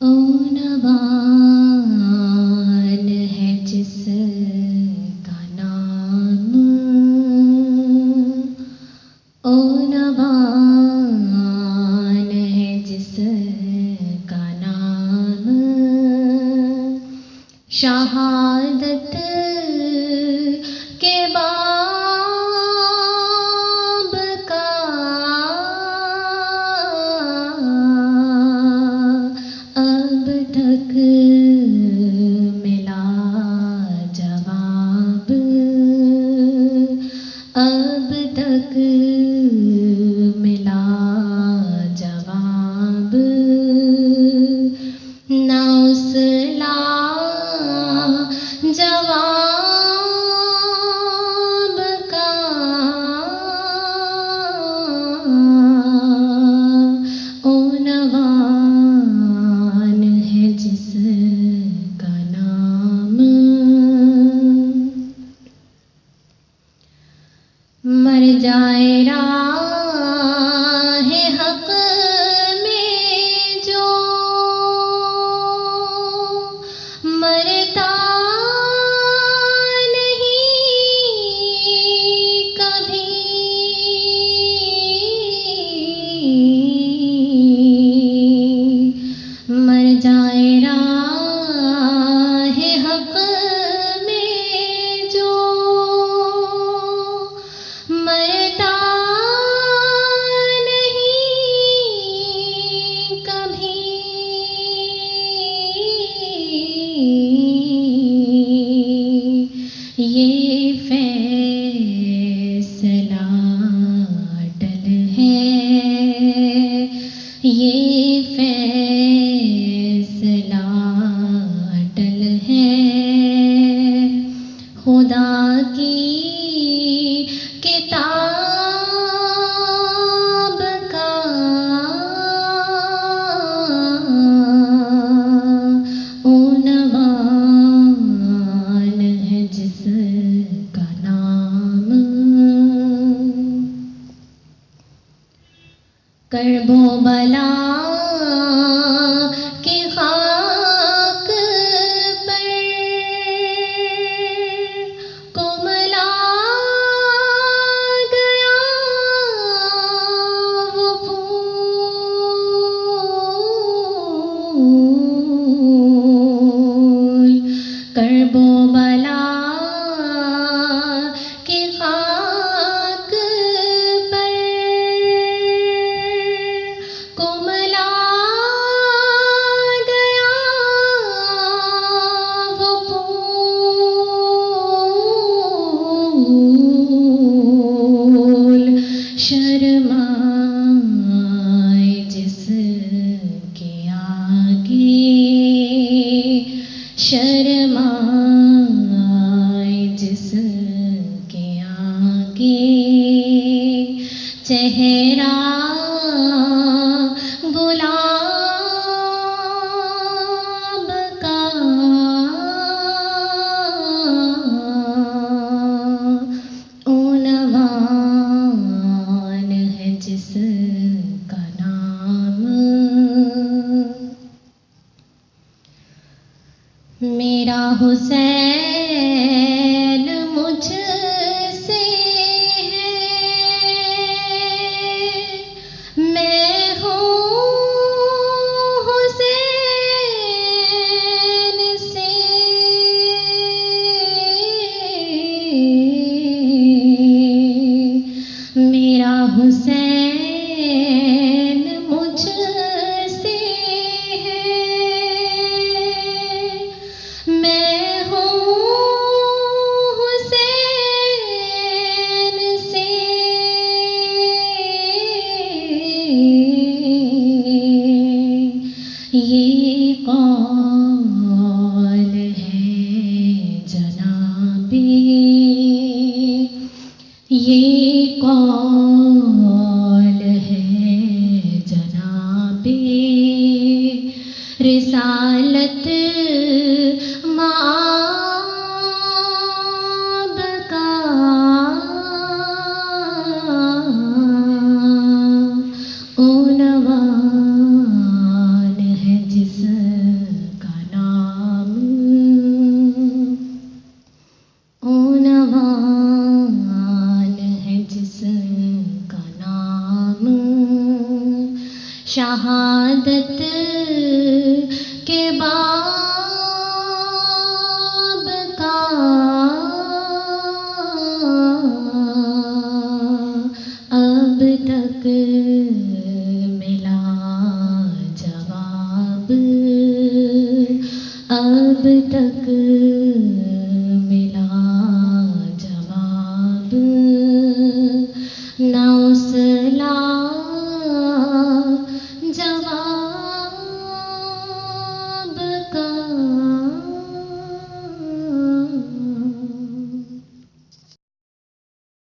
ओनवान है जिसका नाम, ओनवान है जिसका नाम, शहादत के बाब का अब तक मिला जवाब, अब तक मिला जवाब, ना उस जवाब का ओनवान है जिसका नाम। मर जाए राहे हक में जो, मरता नहीं कभी, मर जाए राहे हक में जो, मरता नहीं कभी, ये फैसला अटल है, ये फैसला अटल है, खुदा की किताब का ओनवान है जिसका नाम। करबो बला की खाक पर कोमला गया वो फूल, करबो बला की खाक पर कोमला गया वो फूल, शर्माए जिसके आगे, शर्माए जिसके आगे, चेहरा गुलाब का ओनवान है जिसका नाम। मेरा हुसैन मुझसे है, मैं हूँ हुसैन से, मेरा हुसैन मुझसे है, मैं हूँ हुसैन से, ये कौल है जनाबी, ये कौल है जनाबी, रिसालत माब का ओनवान है जिस शहादत के बाब का अब तक मिला जवाब, अब तक मिला जवाब। न उस